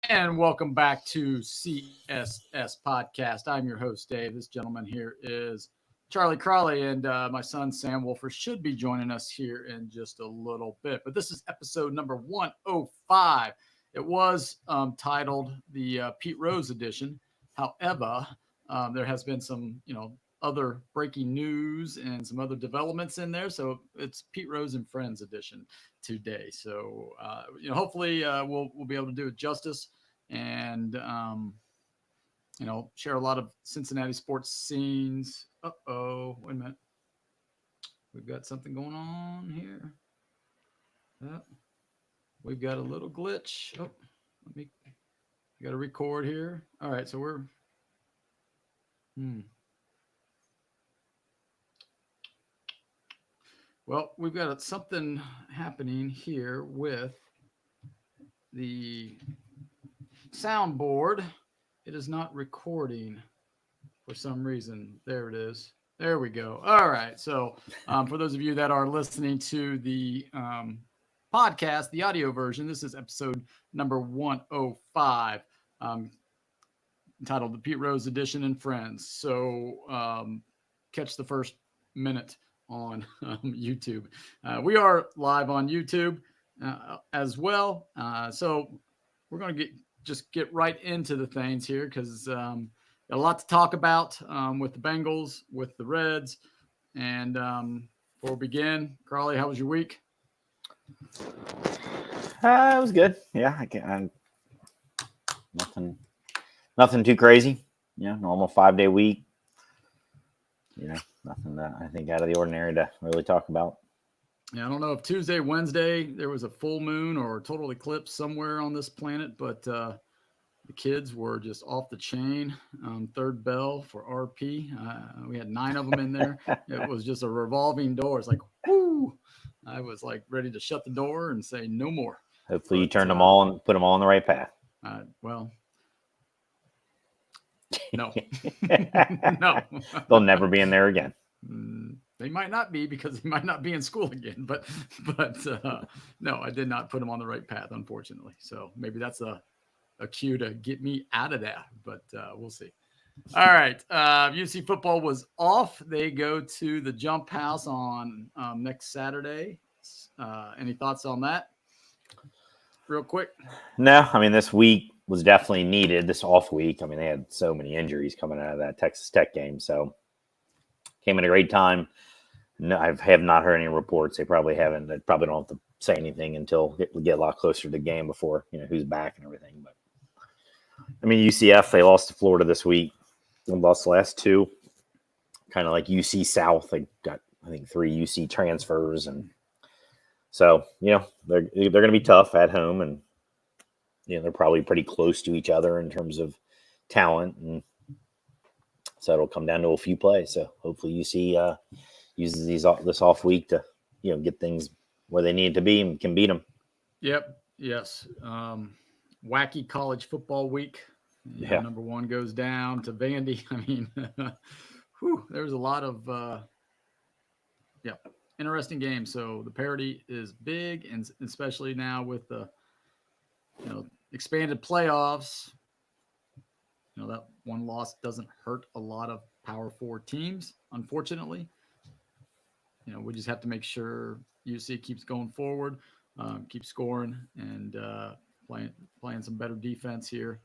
And welcome back to CSS Podcast. I'm your host, Dave. This gentleman here is Charlie Crawley, and my son, Sam Wolfer, should be joining us here in just a little bit. But this is episode number 105. It was titled the Pete Rose edition. However, there has been some, other breaking news and some other developments in there. So it's Pete Rose and Friends edition today. So, hopefully we'll be able to do it justice and, share a lot of Cincinnati sports scenes. Uh-oh, wait a minute. We've got something going on here. We've got a little glitch. I got to record here. All right, so we're, Well, we've got something happening here with the soundboard. It is not recording for some reason. There it is. There we go. All right. So, for those of you that are listening to the podcast, the audio version, this is episode number 105, entitled The Pete Rose Edition and Friends. So, catch the first minute on YouTube. We are live on YouTube as well. So we're going to get right into the things here because got a lot to talk about with the Bengals, with the Reds. And before we begin, Crawley, how was your week? It was good. Yeah, nothing too crazy. Normal 5-day week. Nothing that I think out of the ordinary to really talk about. Yeah, I don't know if Tuesday, Wednesday, there was a full moon or total eclipse somewhere on this planet, but the kids were just off the chain. Third bell for RP. We had 9 of them in there. It was just a revolving door. It's like, whoo! I was like ready to shut the door and say no more. Hopefully you turned them all and put them all on the right path. Well, no. No. They'll never be in there again. They might not be because they might not be in school again. But no, I did not put them on the right path, unfortunately. So maybe that's a cue to get me out of that. But we'll see. All right. UC football was off. They go to the Jump House on next Saturday. Any thoughts on that? Real quick. No, I mean, this week was definitely needed, this off week. I mean, they had so many injuries coming out of that Texas Tech game. So came at a great time. No, I have not heard any reports. They probably haven't. They probably don't have to say anything until we get a lot closer to the game before, who's back and everything. But I mean, UCF, they lost to Florida this week. They lost the last 2. Kind of like UC South. They got, I think, 3 UC transfers. And so, they're going to be tough at home. And, they're probably pretty close to each other in terms of talent. And so it'll come down to a few plays. So hopefully UC uses this off week to, get things where they need to be and can beat them. Yep. Yes. Wacky college football week. Yeah. Number 1 goes down to Vandy. I mean, there's a lot of, interesting games. So the parity is big, and especially now with the, expanded playoffs. That one loss doesn't hurt a lot of Power 4 teams, unfortunately. We just have to make sure UC keeps going forward, keep scoring, and playing some better defense here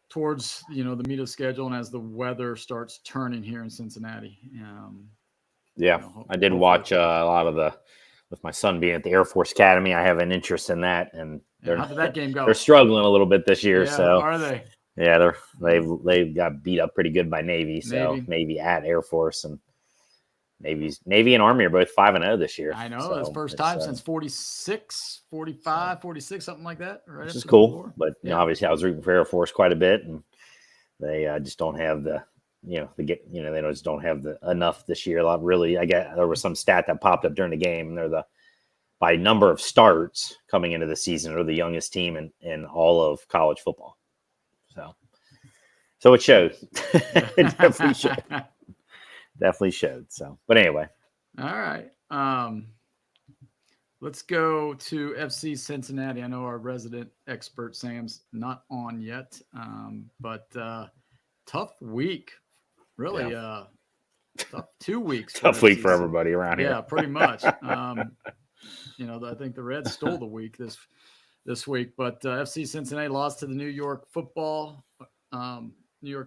towards, the meat of schedule and as the weather starts turning here in Cincinnati. I did watch a lot of with my son being at the Air Force Academy. I have an interest in that, and how did that game go? They're struggling a little bit this year. Yeah, so are they? Yeah, they've got beat up pretty good by Navy. So Navy at Air Force, and Navy and Army are both 5-0 this year. I know. It's first time since 46, 45, 46, something like that. Right, which is cool. But obviously I was rooting for Air Force quite a bit, and they just don't have they just don't have enough this year. Really, I guess there was some stat that popped up during the game, and they're by number of starts coming into the season, are the youngest team in all of college football. So it showed. It definitely showed. Definitely showed. So, but anyway. All right. Let's go to FC Cincinnati. I know our resident expert Sam's not on yet, but tough week. Really tough 2 weeks. Tough week for everybody around here. Yeah, pretty much. I think the Reds stole the week this week, but FC Cincinnati lost to the New York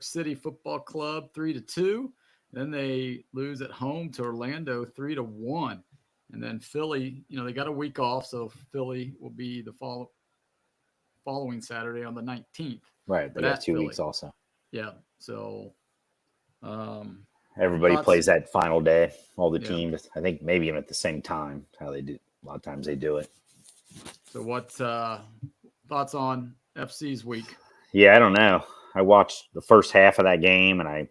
City Football Club 3-2. Then they lose at home to Orlando 3-1. And then Philly, they got a week off, so Philly will be the following Saturday on the 19th. Right, they got 2 weeks also. Yeah, so everybody plays that final day, all the teams. I think maybe even at the same time, how they do. A lot of times they do it. So what thoughts on FC's week? Yeah, I don't know. I watched the first half of that game, and I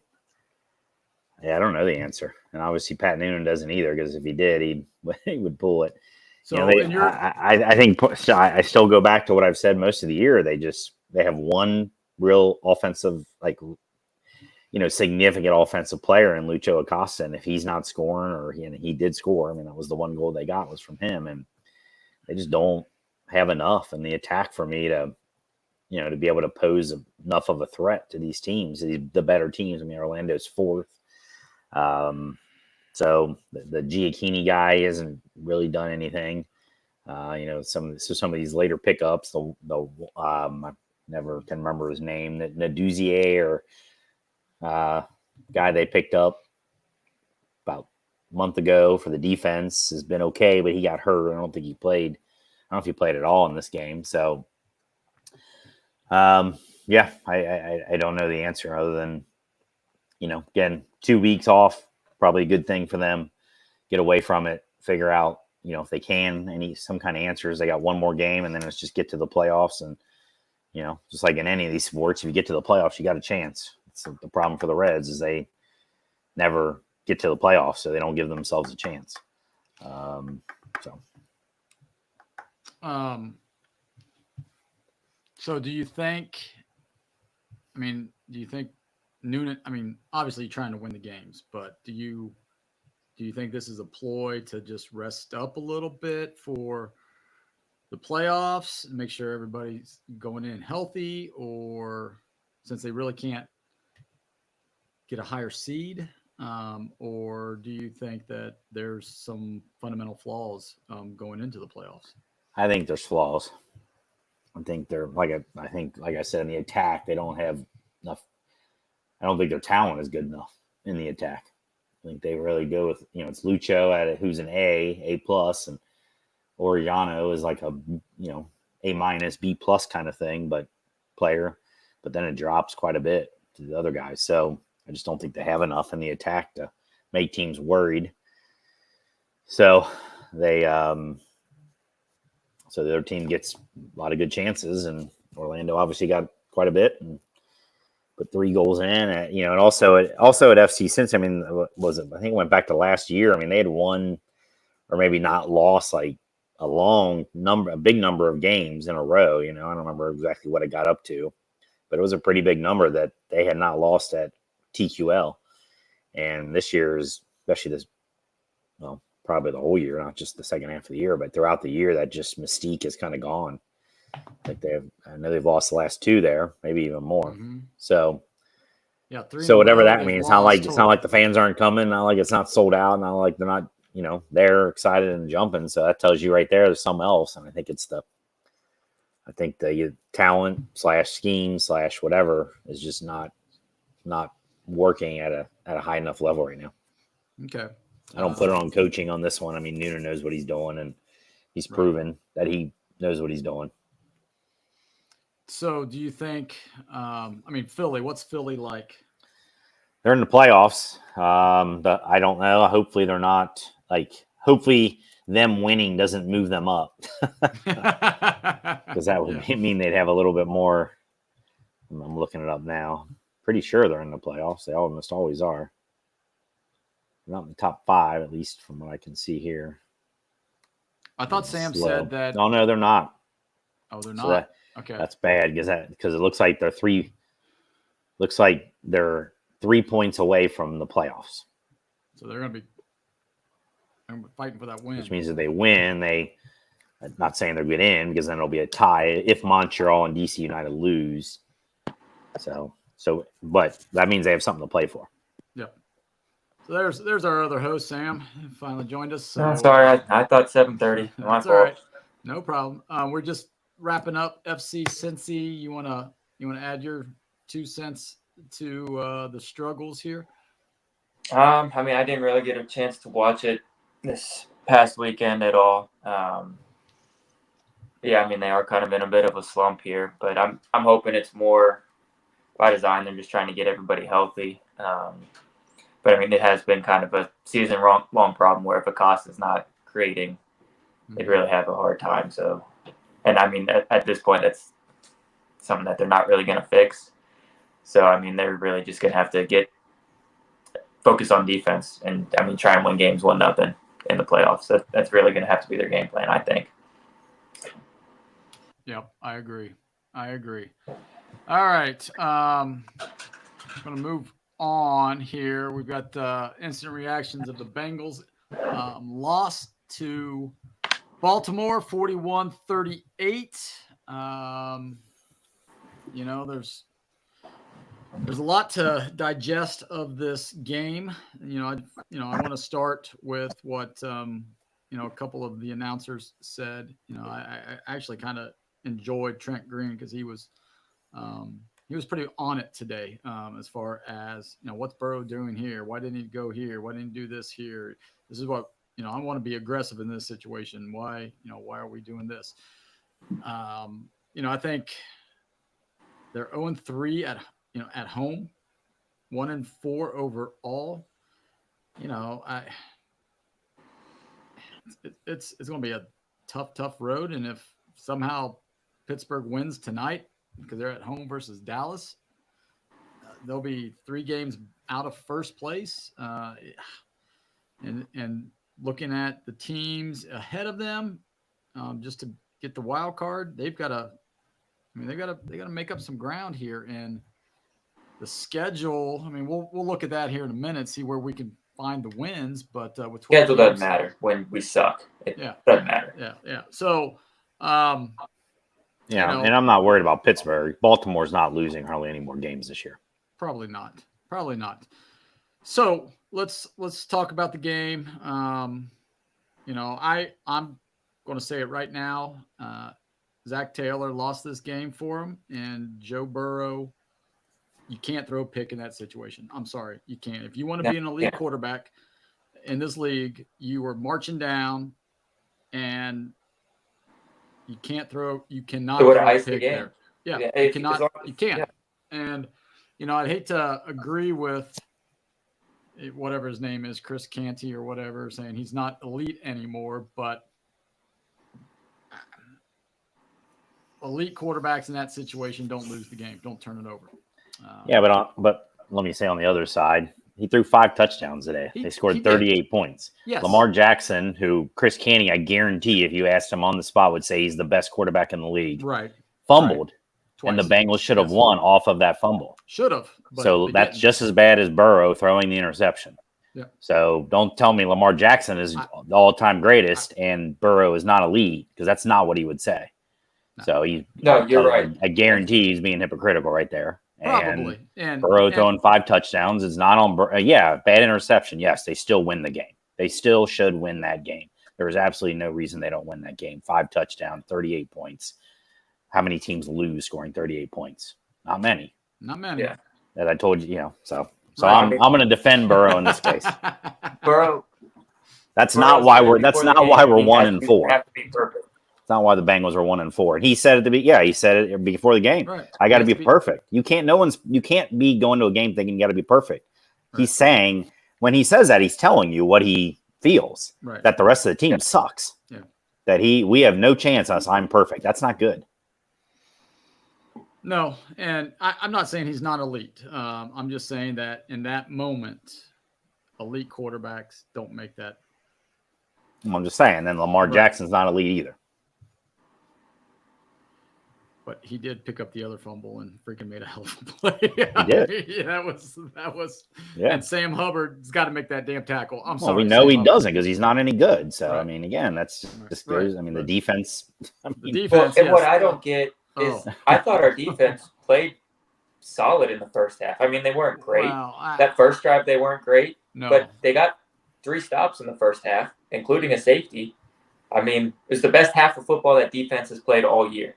don't know the answer. And obviously Pat Noonan doesn't either, because if he did, he would pull it. So I think I still go back to what I've said most of the year. They have one real offensive, significant offensive player in Lucho Acosta. And if he's not scoring, or he did score, I mean, that was the one goal they got was from him. And they just don't have enough in the attack for me to be able to pose enough of a threat to these teams, the better teams. I mean, Orlando's fourth. So the Giacchini guy hasn't really done anything. Some of these later pickups, I never can remember his name, that Naduzier or guy they picked up about a month ago for the defense has been okay, but he got hurt. I don't think he played. I don't know if he played at all in this game. So, I don't know the answer other than, again, 2 weeks off, probably a good thing for them. Get away from it, figure out, if they can, some kind of answers. They got one more game, and then it's just get to the playoffs. And, just like in any of these sports, if you get to the playoffs, you got a chance. It's the problem for the Reds is they never get to the playoffs, so they don't give themselves a chance. So do you think Noonan, obviously trying to win the games, but do you think this is a ploy to just rest up a little bit for the playoffs and make sure everybody's going in healthy, or since they really can't get a higher seed, or do you think that there's some fundamental flaws going into the playoffs? I think there's flaws. I think they're like I said, in the attack, they don't have enough. I don't think their talent is good enough in the attack. I think they really go with, it's Lucho who's an A plus, and Orellano is like a, A minus, B plus kind of thing, but then it drops quite a bit to the other guys. So I just don't think they have enough in the attack to make teams worried. So so the other team gets a lot of good chances, and Orlando obviously got quite a bit and put 3 goals in. And also at FC Cincinnati, I think it went back to last year. They had won or maybe not lost like a big number of games in a row. I don't remember exactly what it got up to, but it was a pretty big number that they had not lost at TQL. And this year is, especially probably the whole year, not just the second half of the year, but throughout the year, that just mystique is kind of gone. Like I know they've lost the last 2 there, maybe even more. Mm-hmm. So, yeah. So whatever that means, it's not like the fans aren't coming, not like it's not sold out, not like they're not, they're excited and jumping. So that tells you right there there's something else. And I think the talent / scheme / whatever is just not working at a high enough level right now. Okay. I don't put it on coaching on this one. Noonan knows what he's doing, and he's proven that he knows what he's doing. So do you think, Philly, what's Philly like? They're in the playoffs. But I don't know. Hopefully they're not hopefully them winning doesn't move them up. Because that would mean they'd have a little bit more. I'm looking it up now. Pretty sure they're in the playoffs. They almost always are. Not in the top 5, at least from what I can see here. I thought Sam said that. No, they're not. Oh, they're not. Okay, that's bad because it looks like they're 3 points away from the playoffs. So they're going to be fighting for that win. Which means if they win, they I'm not saying they'll get in because then it'll be a tie if Montreal and DC United lose. But that means they have something to play for. Yep. So there's our other host, Sam. He finally joined us. So sorry, I thought 7:30. My that's fault. all right. No problem. We're just wrapping up FC Cincy. You wanna add your 2 cents to the struggles here? I mean, I didn't really get a chance to watch it this past weekend at all. Yeah, I mean, they are kind of in a bit of a slump here, but I'm hoping it's more by design. They're just trying to get everybody healthy. But I mean, it has been kind of a season-long problem where if Acosta's not creating, they'd really have a hard time. So, and I mean, at this point, that's something that they're not really going to fix. So, I mean, they're really just going to have to focus on defense and, I mean, try and win games 1-0 in the playoffs. That's really going to have to be their game plan, I think. Yep, I agree. All right. I'm going to move on here. We've got instant reactions of the Bengals. Loss to Baltimore, 41-38. There's a lot to digest of this game. I want to start with what a couple of the announcers said. I actually kind of enjoyed Trent Green because he was pretty on it today as far as what's Burrow doing here? Why didn't he go here? Why didn't he do this here? This is what I want to be aggressive in this situation. Why are we doing this? I think they're 0-3 at home, 1-4 overall. It's going to be a tough road, and if somehow Pittsburgh wins tonight because they're at home versus Dallas, they'll be 3 games out of first place. And looking at the teams ahead of them, just to get the wild card, they got to make up some ground here. And the schedule, I mean, we'll look at that here in a minute, see where we can find the wins. But with 12 schedule doesn't games, matter when we suck. It yeah, doesn't matter. Yeah. So, and I'm not worried about Pittsburgh. Baltimore's not losing hardly any more games this year. Probably not. So let's talk about the game. I'm going to say it right now. Zach Taylor lost this game for him, and Joe Burrow, you can't throw a pick in that situation. I'm sorry, you can't. If you want to be an elite quarterback in this league, you are marching down, and you cannot throw a pick there. Yeah, you cannot. You can't. Yeah. And I'd hate to agree with whatever his name is, Chris Canty or whatever, saying he's not elite anymore, but elite quarterbacks in that situation don't lose the game, don't turn it over. But let me say on the other side, he threw 5 touchdowns today. They scored 38 points. Yes. Lamar Jackson, who Chris Canty, I guarantee if you asked him on the spot, would say he's the best quarterback in the league. Right. Fumbled. Twice. And the Bengals should have won off of that fumble. Should have. So that's just as bad as Burrow throwing the interception. Yeah. So don't tell me Lamar Jackson is the all-time greatest and Burrow is not elite, because that's not what he would say. No. So you're right. I guarantee he's being hypocritical right there. Probably. And Burrow throwing 5 touchdowns is not on. Bad interception. Yes, they still win the game. They still should win that game. There is absolutely no reason they don't win that game. 5 touchdowns, 38 points. How many teams lose scoring 38 points? Not many. Yeah. As I told you, so right. I'm going to defend Burrow in this case. Burrow. That's not why we're 1-4. Have to be perfect. It's not why the Bengals are 1-4. And he said it he said it before the game. Right. I got to be perfect. You can't be going to a game thinking you got to be perfect. Right. He's saying, when he says that, he's telling you what he feels. Right. That the rest of the team sucks. Yeah. That we have no chance unless I'm perfect. That's not good. No, and I'm not saying he's not elite. I'm just saying that in that moment, elite quarterbacks don't make that. I'm just saying. Then Lamar Jackson's not elite either. but he did pick up the other fumble and freaking made a hell of a play. He did. Yeah, that was. Yeah. And Sam Hubbard's got to make that damn tackle. I'm Well, sorry. we know Sam he Hubbard. doesn't because he's not any good. So, Right. I mean, again, that's just Right. goes. I mean, the defense. The defense. And yes. what I don't get is I thought our defense played solid in the first half. I mean, they weren't great. Wow, That first drive, they weren't great. no. But they got 3 stops in the first half, including a safety. I mean, it was the best half of football that defense has played all year.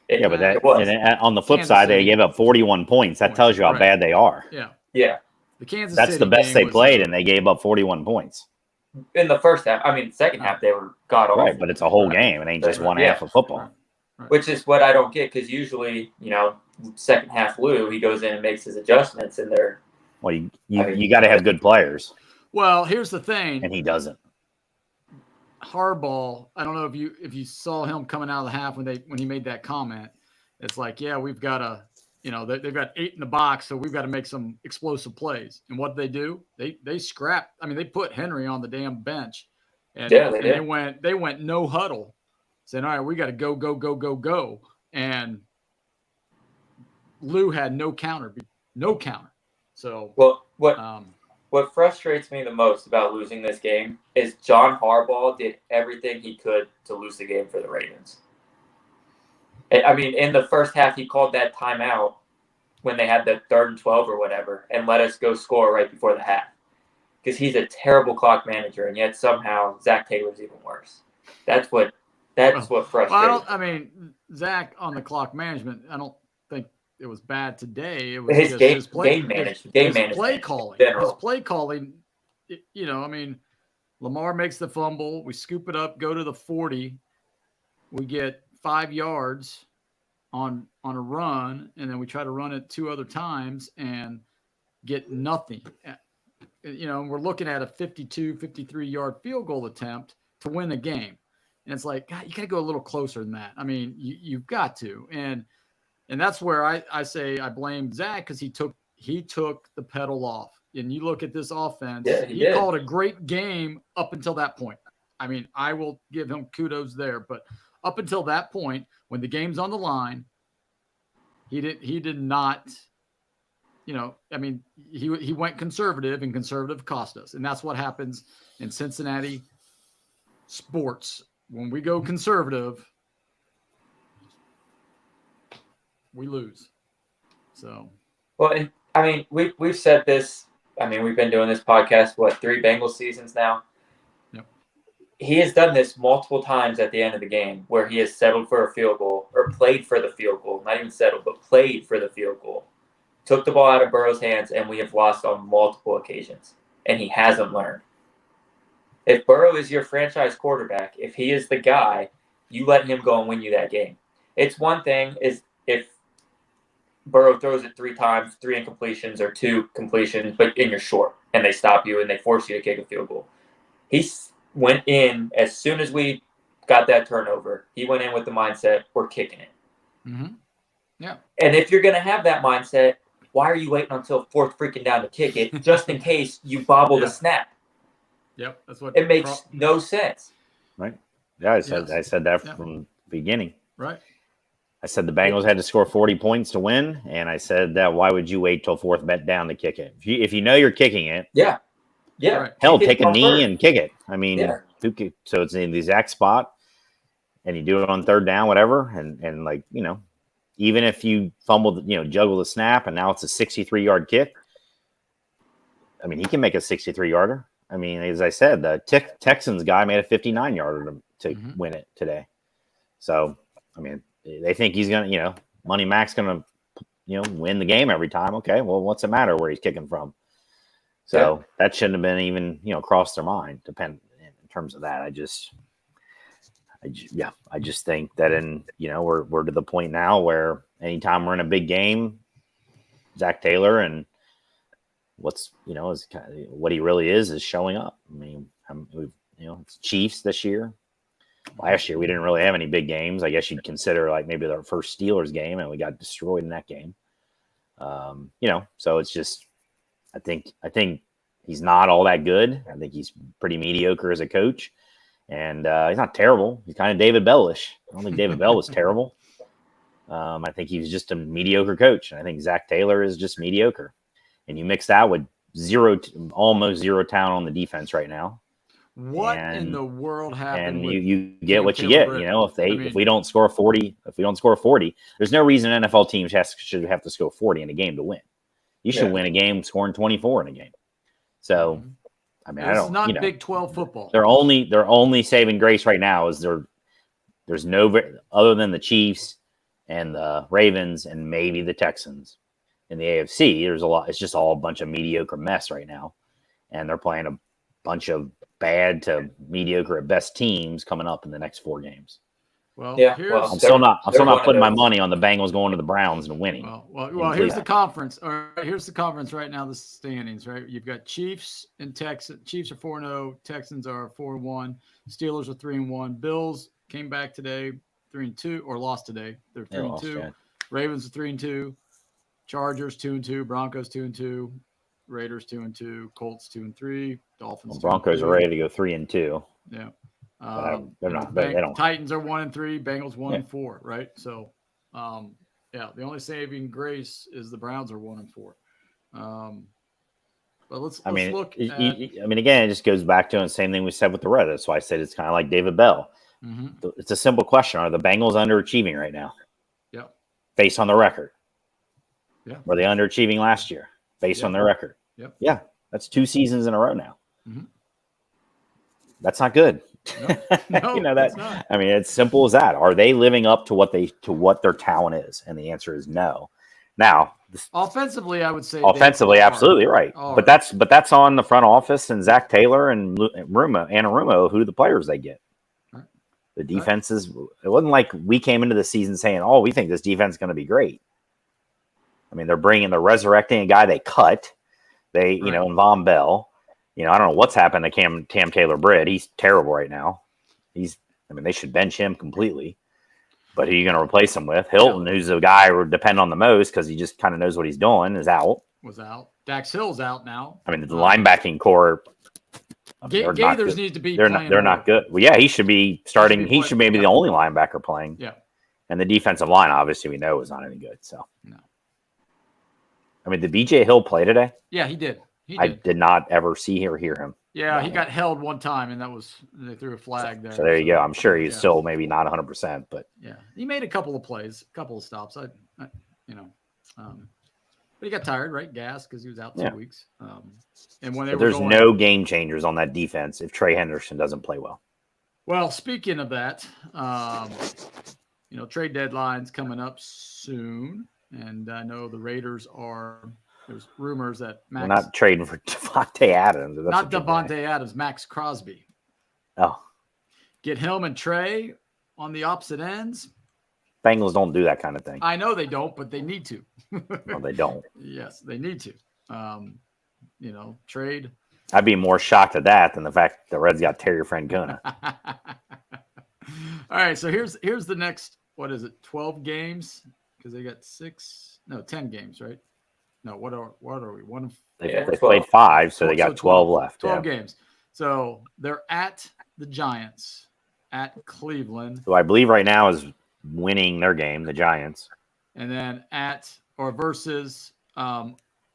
But that it was. and on the flip Kansas side, they City. gave up 41 points. That tells you how Right. bad they are. Yeah. Yeah. The Kansas That's City the best game they was- played, and they gave up 41 points. In the first half. I mean, second half, they were god awful. Right, but it's a whole game. It ain't just one Yeah. half of football. Right. Which is what I don't get because usually, second half Lou, he goes in and makes his adjustments, and they're Well, you got to have good players, Well, here's the thing. and he doesn't. Harbaugh, I don't know if you saw him coming out of the half when he made that comment. It's like, yeah, we've got to, they've got 8 in the box, so we've got to make some explosive plays. And what did they do? They scrapped. I mean, they put Henry on the damn bench, and, Yeah, they and did. they went no huddle, saying, all right, we got to go, and Lou had no counter. So well. um, What frustrates me the most about losing this game is John Harbaugh did everything he could to lose the game for the Ravens. I mean, in the first half, he called that timeout when they had the 3rd and 12 or whatever and let us go score right before the half. Because he's a terrible clock manager, and yet somehow Zach Taylor's even worse. That's what frustrates me. Zach on the clock management, I don't think it was bad today. It was His just game his play management, play calling. in general. His play calling, Lamar makes the fumble. We scoop it up, go to the 40. We get 5 yards on a run, and then we try to run it 2 other times and get nothing. We're looking at a 52, 53-yard field goal attempt to win the game. And it's like, God, you got to go a little closer than that. I mean, you've got to. And that's where I say I blame Zach because he took the pedal off. And you look at this offense, Yeah, he did. called a great game up until that point. I mean, I will give him kudos there, but up until that point, when the game's on the line, he did not, he went conservative, and conservative cost us. And that's what happens in Cincinnati sports. When we go conservative, we lose. So, Well, I mean, we've said this. I mean, we've been doing this podcast, 3 Bengals seasons now? Yep. He has done this multiple times at the end of the game where he has settled for a field goal or played for the field goal. Not even settled, but played for the field goal. Took the ball out of Burrow's hands, and we have lost on multiple occasions. And he hasn't learned. If Burrow is your franchise quarterback, if he is the guy, you let him go and win you that game. It's one thing is if Burrow throws it 3 times, 3 incompletions or 2 completions, and you're short, and they stop you and they force you to kick a field goal. He went in as soon as we got that turnover. He went in with the mindset, we're kicking it. mm-hmm. Yeah. And if you're going to have that mindset, why are you waiting until 4th freaking down to kick it just in case you bobble the snap? Yep, that's what It makes no sense. Right? Yeah, I said that from the beginning. Right. I said the Bengals had to score 40 points to win, and I said that why would you wait till 4th bet down to kick it? If you know you're kicking it, Yeah. Right. hell, Kick it take a on knee first. and kick it. I mean, so it's in the exact spot, and you do it on 3rd down, whatever, and even if you fumble, juggle the snap, and now it's a 63-yard kick. I mean, he can make a 63-yarder. I mean, as I said, the Texans guy made a 59-yarder to win it today. So, I mean, they think he's going to, Money Mac's going to, win the game every time. Okay, well, what's the matter where he's kicking from? So that shouldn't have been even, crossed their mind. In terms of that, I just think that we're to the point now where anytime we're in a big game, Zach Taylor and what he really is showing up. I mean, it's Chiefs this year. Last year we didn't really have any big games. I guess you'd consider like maybe our first Steelers game, and we got destroyed in that game. So it's just I think he's not all that good. I think he's pretty mediocre as a coach, and he's not terrible. He's kind of David Bell-ish. I don't think David Bell was terrible. I think he's just a mediocre coach. And I think Zach Taylor is just mediocre. And you mix that with almost zero talent on the defense right now. What in the world happened? And with you get Cam what you Taylor get. Britt? You know, if we don't score 40, there's no reason NFL teams should have to score 40 in a game to win. You should win a game scoring 24 in a game. So, I mean, this is not Big 12 football. Their only saving grace right now is there's no other than the Chiefs and the Ravens and maybe the Texans in the AFC. There's a lot. It's just all a bunch of mediocre mess right now, and they're playing a bunch of bad to mediocre at best teams coming up in the next 4 games. Well, I'm still not putting my money on the Bengals going to the Browns and winning. Well, here's the conference. All right, here's the conference right now. The standings, right? You've got Chiefs and Texans. Chiefs are 4-0. Texans are 4-1. Steelers are 3-1. Bills came back today, 3-2, or lost today. They're 3-2. Ravens are 3-2. Chargers 2-2. Broncos 2-2. Raiders 2-2. Colts 2-3. Dolphins. Broncos are ready to go 3-2. Yeah. They're not. They don't. Titans are 1-3. Bengals 1-4. Right. So, the only saving grace is the Browns are 1-4. But let's look. Again, it just goes back to the same thing we said with the Reds. That's why I said it's kind of like David Bell. Mm-hmm. It's a simple question: are the Bengals underachieving right now? Yeah. Based on the record. Yeah. Were they underachieving last year? Based on their record. Yep. Yeah. That's 2 seasons in a row now. Mm-hmm. That's not good. No, you know that. Not. I mean, it's simple as that. Are they living up to what their talent is? And the answer is no. Now, offensively, I would say absolutely right. But that's on the front office and Zach Taylor and Anarumo, who the players they get. Right. The defenses. Right. It wasn't like we came into the season saying, "Oh, we think this defense is going to be great." I mean, they're resurrecting a guy they cut. And Von Bell. I don't know what's happened to Cam Taylor Britt. He's terrible right now. They should bench him completely. But who are you going to replace him with? Hilton, who's the guy we depend on the most because he just kind of knows what he's doing, is out. Was out. Dax Hill's out now. The linebacking core. Gaithers needs to be. They're not good. Well, yeah, he should be starting. He should maybe the only linebacker playing. Yeah. And the defensive line, obviously, we know is not any good. So. No. Did BJ Hill play today? Yeah, he did. I did not ever see or hear him. Yeah, he got held one time, and they threw a flag there. So there you go. I'm sure he's still maybe not 100%, but yeah, he made a couple of plays, a couple of stops. But he got tired, right? Gas because he was out 2 weeks. And when there's no game changers on that defense if Trey Henderson doesn't play well. Well, speaking of that, trade deadline's coming up soon, and I know the Raiders are. There's rumors that We're not trading for Devontae Adams. Not Devontae Adams, Max Crosby. Oh. Get him and Trey on the opposite ends. Bengals don't do that kind of thing. I know they don't, but they need to. No, they don't. Yes, they need to. Trade. I'd be more shocked at that than the fact the Reds got Terry Francona. All right, so here's the next, 12 games? Because they got 10 games, right? No, what are we? They played 5, so they got 12 left. 12 games. So they're at the Giants, at Cleveland. Who I believe right now is winning their game, the Giants. And then versus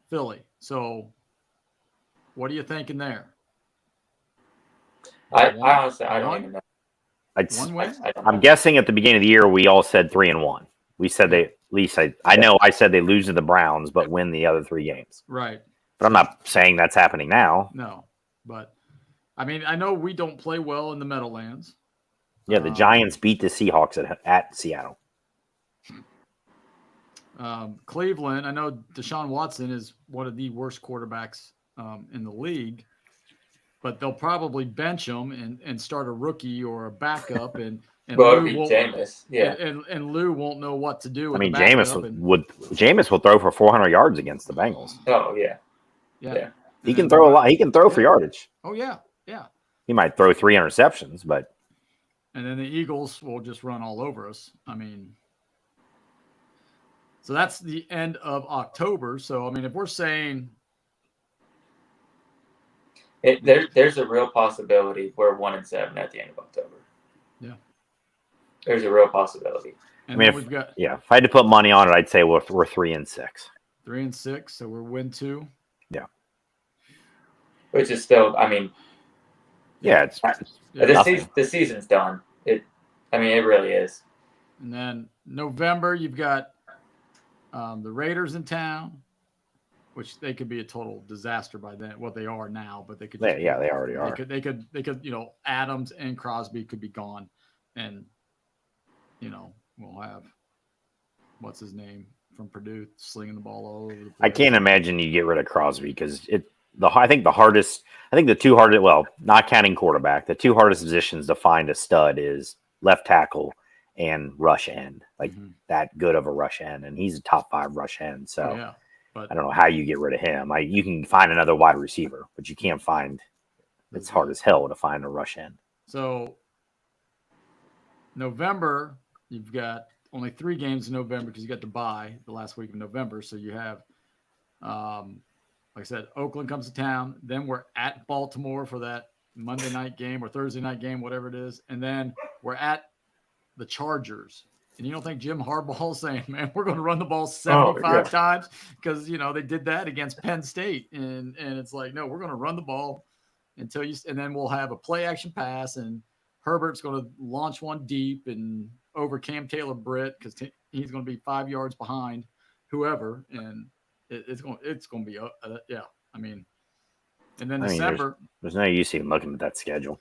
Philly. So what are you thinking there? I honestly don't even know. I'm guessing at the beginning of the year we all said 3-1. We said they at least I said they lose to the Browns but win the other 3 games. Right. But I'm not saying that's happening now. No. But I know we don't play well in the Meadowlands. Yeah, the Giants beat the Seahawks at Seattle. Cleveland, I know Deshaun Watson is one of the worst quarterbacks in the league, but they'll probably bench him and start a rookie or a backup and Jameis, and Lou won't know what to do. Jameis will throw for 400 yards against the Bengals. Oh yeah. He can throw a lot. He can throw for yardage. Oh yeah. He might throw 3 interceptions, but. And then the Eagles will just run all over us. So that's the end of October. So if we're saying there's a real possibility we're 1-7 at the end of October. Yeah. There's a real possibility. And I mean, then we've got if I had to put money on it, I'd say we're 3-6. 3-6, so we're win 2. Yeah. Which is still, I mean, it's the season's done. It really is. And then November, you've got the Raiders in town, which they could be a total disaster by then. Well, they are now, but they could. They already are. They could. Adams and Crosby could be gone, and we'll have what's his name from Purdue slinging the ball all over the place. I can't imagine you get rid of Crosby because I think the two hardest, well, not counting quarterback, the two hardest positions to find a stud is left tackle and rush end, that good of a rush end, and he's a top 5 rush end. So but I don't know how you get rid of him. You can find another wide receiver, but you can't find. It's hard as hell to find a rush end. So November, you've got only 3 games in November because you got the bye the last week of November. So you have, like I said, Oakland comes to town. Then we're at Baltimore for that Monday night game or Thursday night game, whatever it is, and then we're at the Chargers. And you don't think Jim Harbaugh's saying, man, we're going to run the ball 75 times because, they did that against Penn State. And it's like, no, we're going to run the ball and then we'll have a play action pass and Herbert's going to launch one deep and over Cam Taylor-Britt because he's going to be 5 yards behind whoever. And it's going to be, and then December. There's no use even looking at that schedule.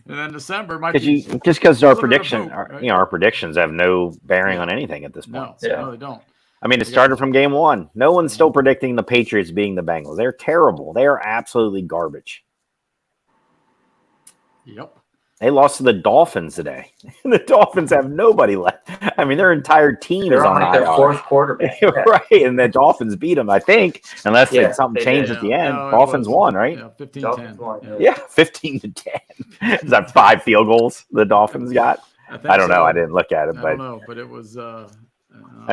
And then December might be just because our predictions have no bearing on anything at this point. No, they don't. I mean, it started from game 1. No one's still predicting the Patriots being the Bengals. They're terrible. They are absolutely garbage. Yep. They lost to the Dolphins today. The Dolphins have nobody left. I mean, their entire team is on their 4th quarterback. Right, and the Dolphins beat them, I think, unless something changed at the end. Dolphins won, right? Yeah, 15-10. Yeah, 15-10. Is that 5 field goals the Dolphins got? I don't know. I didn't look at it. I don't know, but it was I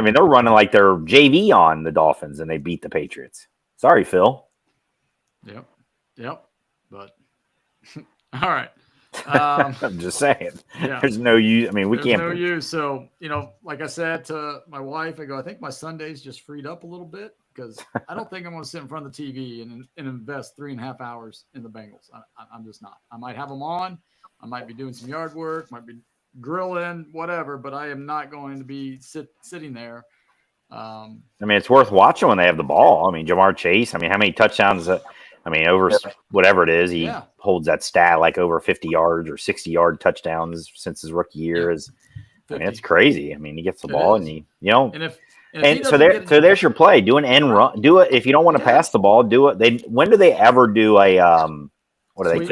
mean, they're running like they're JV on the Dolphins, and they beat the Patriots. Sorry, Phil. Yep. But all right. I'm just saying. There's no use. I mean, we can't. There's no use. So, like I said to my wife, I go, I think my Sunday's just freed up a little bit because I don't think I'm going to sit in front of the TV and invest 3.5 hours in the Bengals. I'm just not. I might have them on. I might be doing some yard work, might be grilling, whatever, but I am not going to be sitting there. I mean, it's worth watching when they have the ball. I mean, Jamar Chase, how many touchdowns? Over whatever it is, he holds that stat like over 50 yards or 60-yard touchdowns since his rookie year. It's crazy. I mean, he gets the ball and there's your play. Do an end run. Do it if you don't want to pass the ball. Do it. When do they ever do a what are they?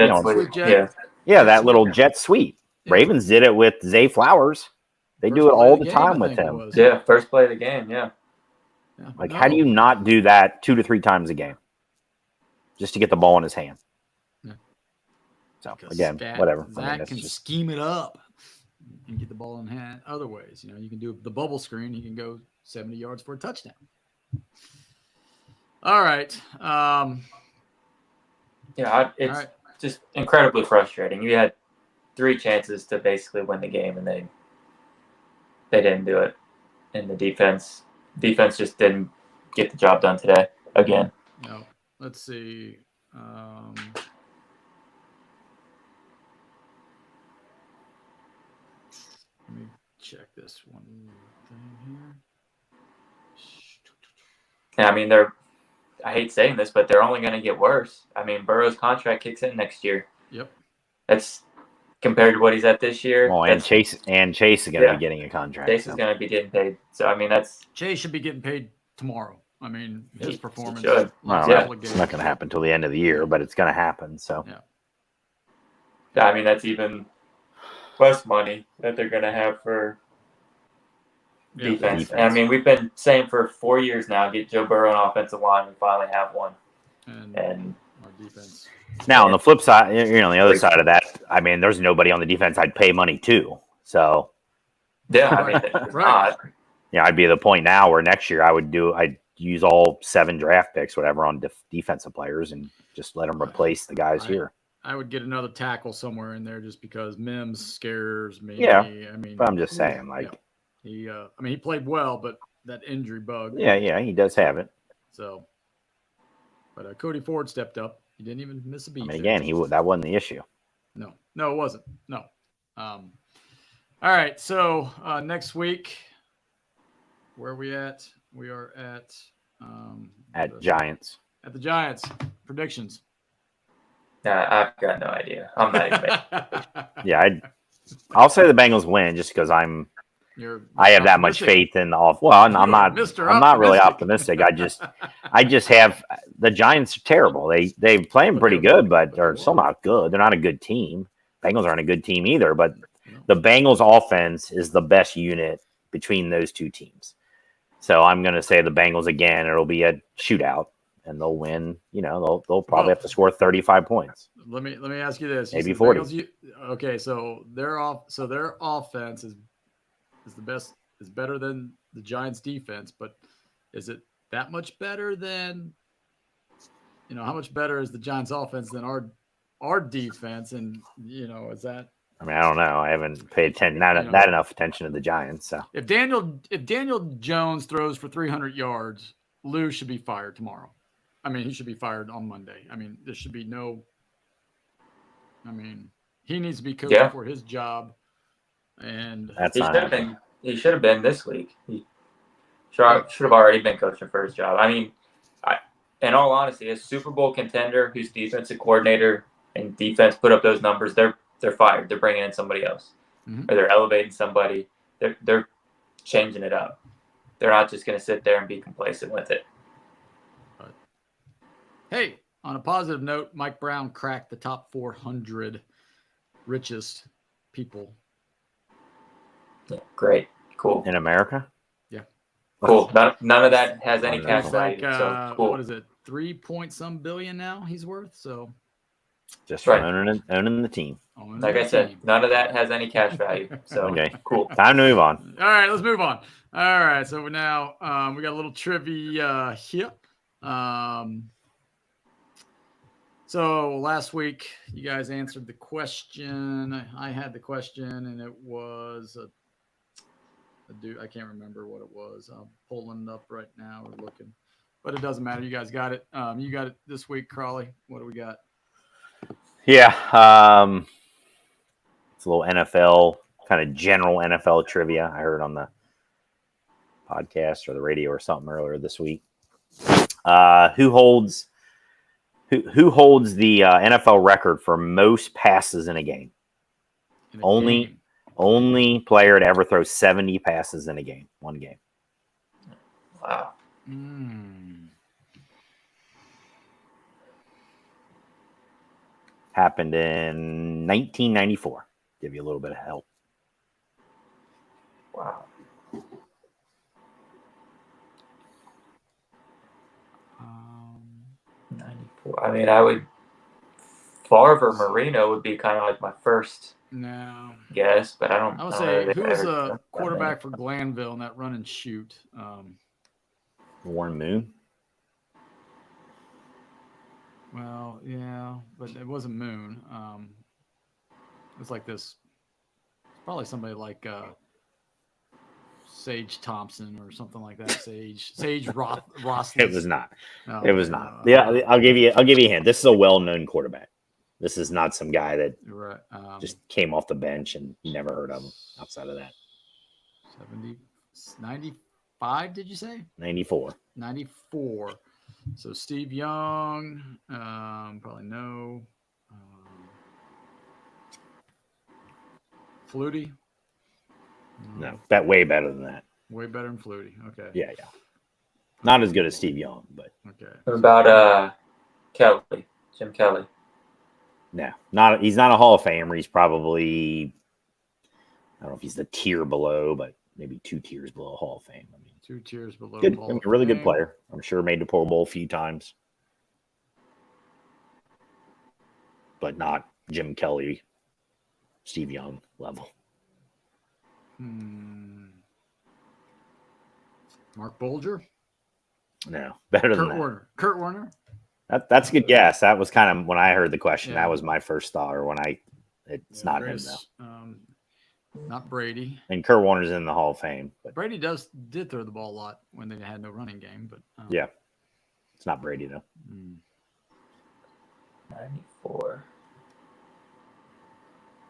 That little jet sweep. Yeah. Ravens did it with Zay Flowers. They do it all the time with him. First play of the game. How do you not do that 2 to 3 times a game? Just to get the ball in his hand. Yeah. So again, whatever. Zach can scheme it up and get the ball in hand other ways. You can do the bubble screen. He can go 70 yards for a touchdown. All right. It's just incredibly frustrating. You had 3 chances to basically win the game, and they didn't do it. And the defense just didn't get the job done today again. No. Let's see. Let me check this one thing here. I mean, I hate saying this, but they're only going to get worse. I mean, Burrow's contract kicks in next year. Yep. That's compared to what he's at this year. Oh, and Chase is going to be getting a contract. Chase is going to be getting paid. So, I mean, Chase should be getting paid tomorrow. I mean, his performance. It's not going to happen until the end of the year, but it's going to happen. So, I mean, that's even less money that they're going to have for defense. And, I mean, we've been saying for 4 years now, get Joe Burrow an offensive line. We finally have one. And our defense. Now, on the flip side, on the other side of that, I mean, there's nobody on the defense I'd pay money to. So, I mean, not. I'd be at the point now where next year I'd use all 7 draft picks, whatever, on defensive players and just let them replace the guys here. I would get another tackle somewhere in there just because Mims scares me. Yeah, I mean, but I'm just saying, like, he he played well, but that injury bug. yeah, he does have it. So, but Cody Ford stepped up. He didn't even miss a beat. I mean, again, that wasn't the issue. No, it wasn't. No. All right. So next week, where are we at? We are at Giants. At the Giants. Predictions. I've got no idea. I'm not even. Yeah, I'll say the Bengals win just because I have that much faith in the off. Well, I'm not really optimistic. I just have the Giants are terrible. They play them pretty good, but they're still not good. They're not a good team. Bengals aren't a good team either, but the Bengals offense is the best unit between those two teams. So I'm going to say the Bengals again. It'll be a shootout, and they'll win. You know, they'll probably have to score 35 points. Let me ask you this: maybe 40. Okay, so their offense is the best, is better than the Giants' defense, but is it that much better than? You know, how much better is the Giants' offense than our defense? And is that? I mean, I don't know. I haven't paid that enough attention to the Giants. So if Daniel Jones throws for 300 yards, Lou should be fired tomorrow. I mean, he should be fired on Monday. I mean, there should be no. I mean, he needs to be coached for his job, and he should have been this week. He should have already been coaching for his job. I mean, in all honesty, a Super Bowl contender whose defensive coordinator and defense put up those numbers, they're fired. They're bringing in somebody else, or they're elevating somebody. They're changing it up. They're not just going to sit there and be complacent with it. But, hey, on a positive note, Mike Brown cracked the top 400 richest people. Yeah, great, cool. In America? Yeah. Cool. None of that has any cash value. So cool. What is it? 3-point-some billion now he's worth. So just from owning the team. Like I said, none of that has any cash value. So okay, cool. Time to move on. All right, let's move on. All right, so now we got a little trivia here. So last week you guys answered the question. I had the question, and it was I can't remember what it was. I'm pulling it up right now. We're looking, but it doesn't matter. You guys got it. You got it this week, Crawley. What do we got? Yeah, it's a little NFL, kind of general NFL trivia I heard on the podcast or the radio or something earlier this week. Who holds the NFL record for most passes in a game? Only player to ever throw 70 passes in a game, one game. Wow. Happened in 1994. Give you a little bit of help. Wow. 94. I mean, Favre Marino would be kind of like my first guess, but I don't. I would say who was a quarterback for Glanville in that run and shoot? Warren Moon. Well, yeah, but it wasn't Moon. It was like this. Probably somebody like Sage Thompson or something like that. Sage Ross. It was not. No, it was not. Yeah, I'll give you a hint. This is a well-known quarterback. This is not some guy that just came off the bench and you never heard of him outside of that. 95, did you say? 94. 94. So Steve Young, probably no. Flutie? No, way better than that. Way better than Flutie. Okay. Yeah. Not as good as Steve Young, but okay. What about Kelly? Jim Kelly? No, he's not a Hall of Famer. He's probably, I don't know if he's the tier below, but maybe 2 tiers below Hall of Fame. I mean, 2 tiers below. Good, really good player. I'm sure made the Pro Bowl a few times, but not Jim Kelly, Steve Young level. Mark Bolger? No, better than that. Kurt Warner? That's a good guess. That was kind of when I heard the question. Yeah. That was my first thought, or it's not him Grace, though. Not Brady. And Kurt Warner's in the Hall of Fame. But Brady did throw the ball a lot when they had no running game, but yeah, it's not Brady though. 94.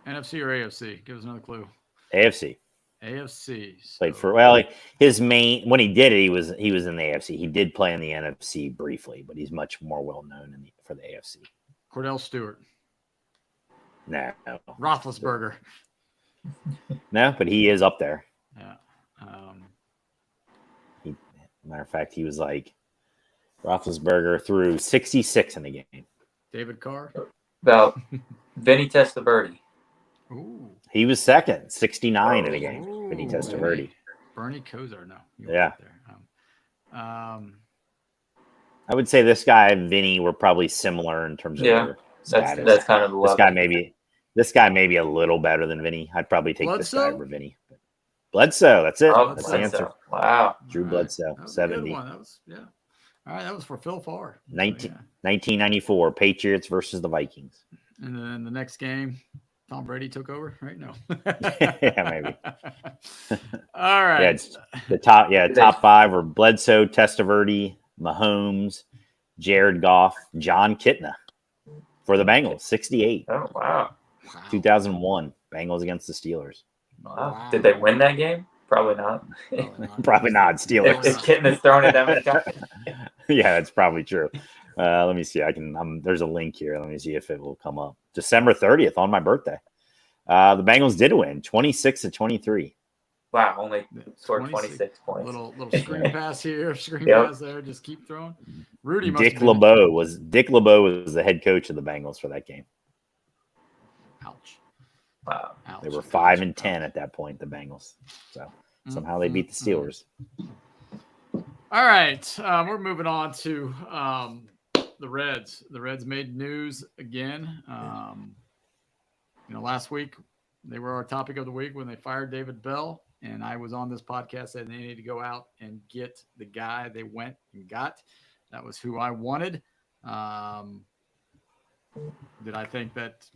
NFC or AFC? Give us another clue. AFC. AFC. Played for his main when he did it, he was in the AFC. He did play in the NFC briefly, but he's much more well known for the AFC. Cordell Stewart. No. Roethlisberger. No, but he is up there. Yeah. Matter of fact, he was like Roethlisberger threw 66 in the game. David Carr. About Vinny Testaverde. Ooh. He was second, 69 in a game. Vinny Testaverde. Bernie Kosar. No. Yeah. There. I would say this guy and Vinny were probably similar in terms of their status. That's kind of the level. This guy may be a little better than Vinny. I'd probably take Bledsoe? this guy over Vinny. Bledsoe, that's it. Oh, that's the answer. Wow. Drew Bledsoe, That was 70. A good one. That was, all right, that was for Phil Farr. 1994, Patriots versus the Vikings. And then the next game, Tom Brady took over, right? No. Yeah, maybe. All right. Yeah, top five were Bledsoe, Testaverde, Mahomes, Jared Goff, John Kitna for the Bengals, 68. Oh, wow. 2001, Bengals against the Steelers. Wow. Did they win that game? Probably not. Probably not. Steelers. If Kitten is throwing it that many times. Yeah, that's probably true. Let me see. There's a link here. Let me see if it will come up. December 30th on my birthday. The Bengals did win 26-23. Wow, only scored 26 points. Little screen pass here, pass there. Just keep throwing. Rudy Dick LeBeau was the head coach of the Bengals for that game. Ouch. Wow. Ouch. They were 5-10 at that point, the Bengals. So somehow they beat the Steelers. All right. We're moving on to the Reds. The Reds made news again. Last week they were our topic of the week when they fired David Bell. And I was on this podcast saying they need to go out and get the guy they went and got. That was who I wanted. Did I think that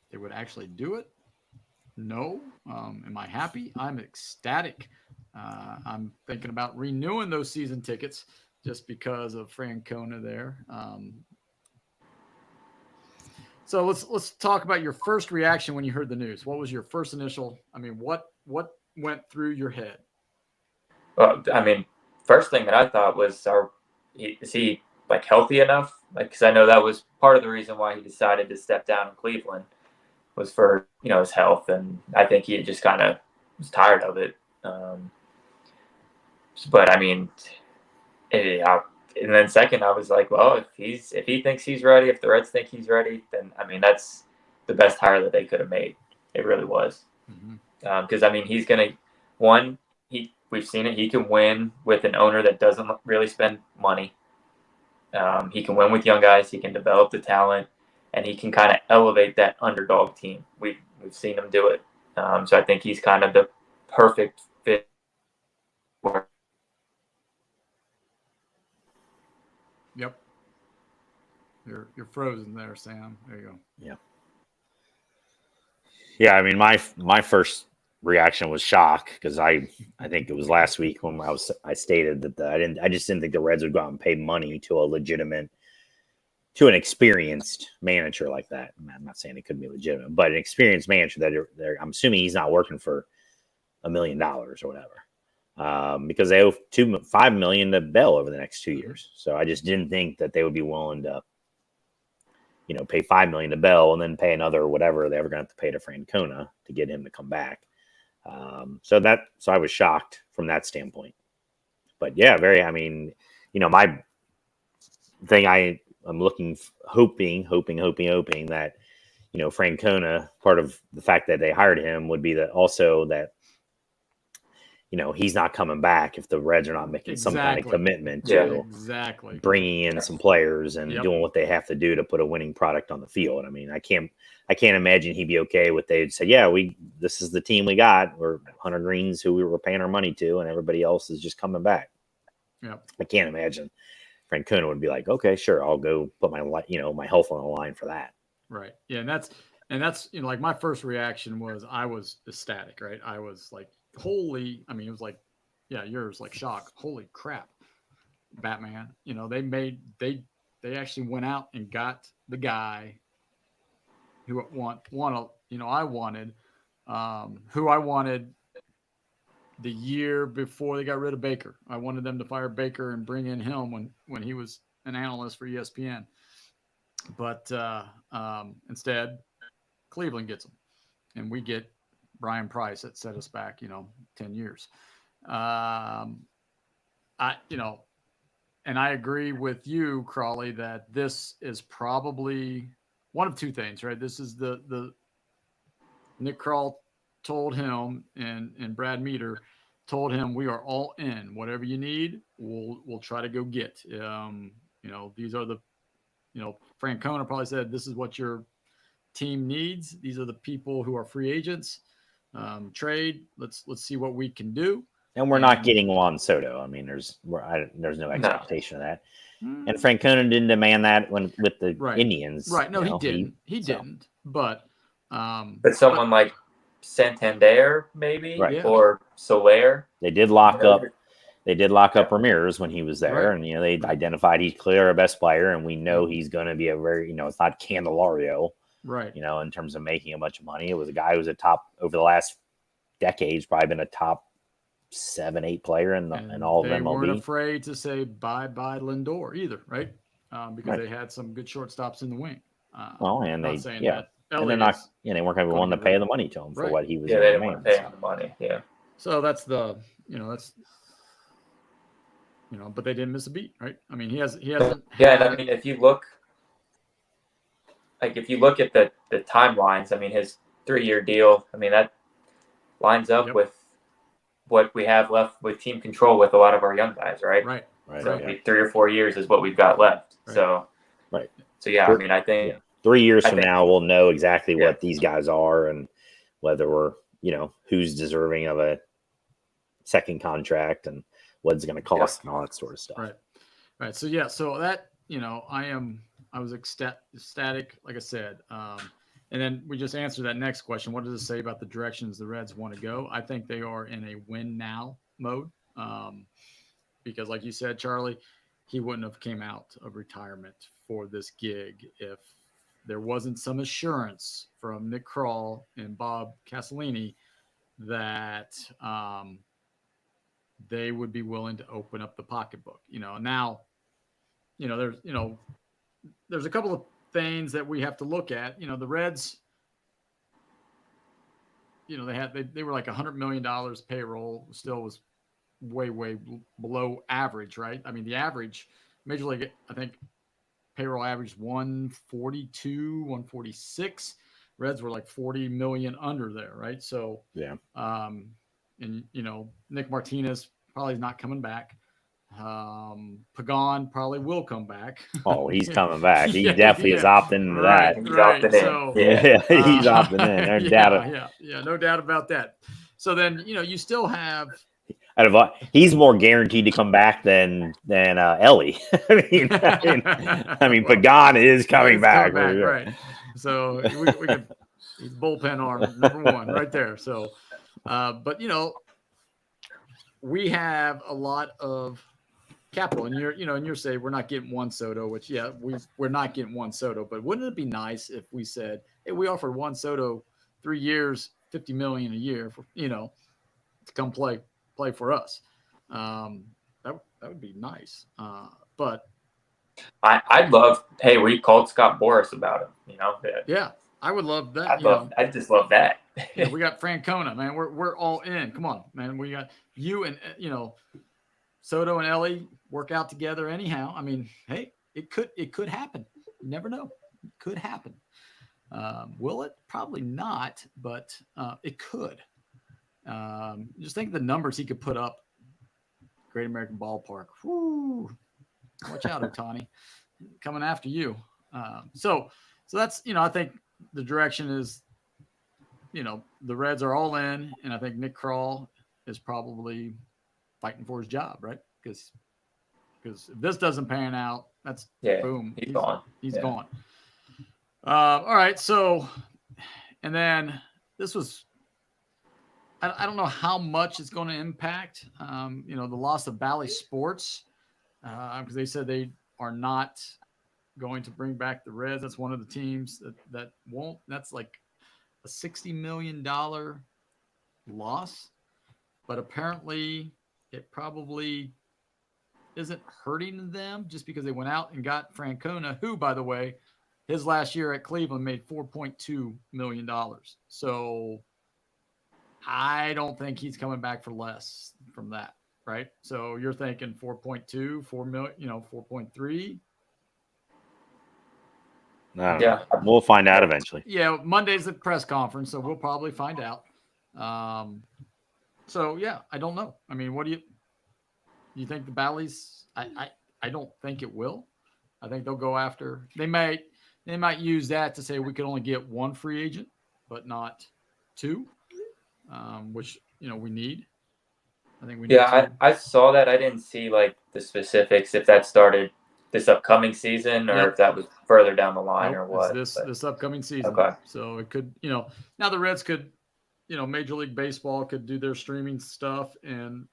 they would actually do it? No. Am I happy? I'm ecstatic. I'm thinking about renewing those season tickets just because of Francona there. So let's talk about your first reaction when you heard the news. What was your first initial? I mean, what went through your head? Well, I mean, first thing that I thought was, is he like healthy enough? Like, because I know that was part of the reason why he decided to step down in Cleveland was for his health, and I think he just kind of was tired of it. But I mean, and then second, I was like, well, if he thinks he's ready, if the Reds think he's ready, then I mean that's the best hire that they could have made. It really was. Because I mean, he's gonna we've seen it. He can win with an owner that doesn't really spend money. He can win with young guys. He can develop the talent, and he can kind of elevate that underdog team. We've seen him do it. So I think he's kind of the perfect fit. Yep. You're frozen there, Sam. There you go. Yeah. Yeah, I mean, my first reaction was shock because I think it was last week when I stated that I just didn't think the Reds would go out and pay money to an experienced manager like that. I'm not saying it couldn't be legitimate, but an experienced manager that I'm assuming he's not working for $1 million or whatever, because they owe $5 million to Bell over the next 2 years. So I just didn't think that they would be willing to, pay $5 million to Bell and then pay another whatever they were going to have to pay to Francona to get him to come back. So I was shocked from that standpoint. But yeah, my thing I'm hoping that, Francona, part of the fact that they hired him would be that also that, he's not coming back if the Reds are not making some kind of commitment to bringing in some players and doing what they have to do to put a winning product on the field. I mean, I can't imagine he'd be okay with they'd say, yeah, this is the team we got. We're Hunter Green's who we were paying our money to, and everybody else is just coming back. Yep. I can't imagine Francona would be like, okay, sure, I'll go put my my health on the line for that. Right. Yeah, and that's like my first reaction was I was ecstatic, right? I was like, holy, I mean, it was like, yeah, yours like shock. Holy crap. Batman. They actually went out and got the guy who I wanted, who I wanted the year before they got rid of Baker. I wanted them to fire Baker and bring in him when he was an analyst for ESPN. But instead, Cleveland gets him, and we get Brian Price that set us back, 10 years. And I agree with you, Crawley, that this is probably one of two things, right? This is the Nick Kroll told him, and Brad Meter told him, we are all in. Whatever you need, we'll try to go get. These are the, Francona probably said, this is what your team needs. These are the people who are free agents. Trade. Let's see what we can do. And we're not getting Juan Soto. I mean, there's no expectation of that. And Francona didn't demand that with the Indians. Right. No, he didn't. He didn't. But someone like Santander, maybe, right. or Soler. They did lock up. They did lock up Ramirez when he was there, right. And they identified he's clearly our best player, and we know he's going to be a very it's not Candelario, right? In terms of making a bunch of money. It was a guy who was a top over the last decades, probably been a top 7-8 player in all of MLB. They weren't afraid to say bye Lindor either, right? Because they had some good shortstops in the wing. And they that and they're not they weren't going to be willing to pay the money to him for what he was. Yeah, they didn't want to pay him the money. Yeah. So that's the but they didn't miss a beat, right? I mean, he hasn't. Yeah, and I mean, if you look at the timelines, I mean, his 3-year deal, I mean, that lines up with what we have left with team control with a lot of our young guys, right? Right. So 3 or 4 years is what we've got left. Right. So yeah, I mean, I think 3 years from now we'll know exactly what these guys are and whether we're who's deserving of a second contract and what it's going to cost and all that sort of stuff. Right. So yeah, so that I was ecstatic, like I said. And then we just answered that next question. What does it say about the directions the Reds want to go? I think they are in a win now mode. Because like you said, Charlie, he wouldn't have came out of retirement for this gig if there wasn't some assurance from Nick Kroll and Bob Castellini that they would be willing to open up the pocketbook. Now, there's a couple of things that we have to look at. The Reds, they were like $100 million payroll, still was way below average, right? I mean, the average Major League, I think payroll average 142, 146. Reds were like 40 million under there, right? So and Nick Martinez probably is not coming back. Pagan probably will come back. Oh, he's coming back. He definitely is opting into that. He's opting in. So, he's opting in. No doubt about that. So then, you still have. He's more guaranteed to come back than Ellie. I mean, Pagan is coming back. Right. So we could. He's bullpen arm number 1 right there. So, but we have a lot of capital, and you're saying we're not getting Juan Soto, which we're not getting Juan Soto, but wouldn't it be nice if we said, hey, we offered Juan Soto 3 years, $50 million a year for to come play for us? That would be nice. But I'd love. Hey, we called Scott Boras about him. Yeah, I would love that. I just love that. We got Francona, man. We're all in. Come on, man. We got you and Soto and Ellie work out together anyhow. I mean, hey, it could happen. You never know. It could happen. Will it? Probably not, but it could. Just think of the numbers he could put up. Great American Ballpark. Woo. Watch out, Ohtani. Coming after you. So that's, I think the direction is, the Reds are all in, and I think Nick Kroll is probably fighting for his job, right? Because because if this doesn't pan out, that's boom. He's gone. He's gone. All right. So, and then this was, I don't know how much it's going to impact, the loss of Bally Sports, because they said they are not going to bring back the Reds. That's one of the teams that won't. That's like a $60 million loss. But apparently it probably isn't hurting them just because they went out and got Francona, who, by the way, his last year at Cleveland made $4.2 million. So I don't think he's coming back for less from that, right? So you're thinking 4.2, 4 million, 4.3. We'll find out eventually. Yeah, Monday's the press conference, so we'll probably find out. So yeah, I don't know. I mean, what do you think the Bally's? I don't think it will. I think they'll go after. They might use that to say we could only get one free agent, but not two, which we need. I think we need. Yeah, I saw that. I didn't see like the specifics if that started this upcoming season or if that was further down the line or what. This upcoming season. Okay. So it could, now the Reds could, Major League Baseball could do their streaming stuff and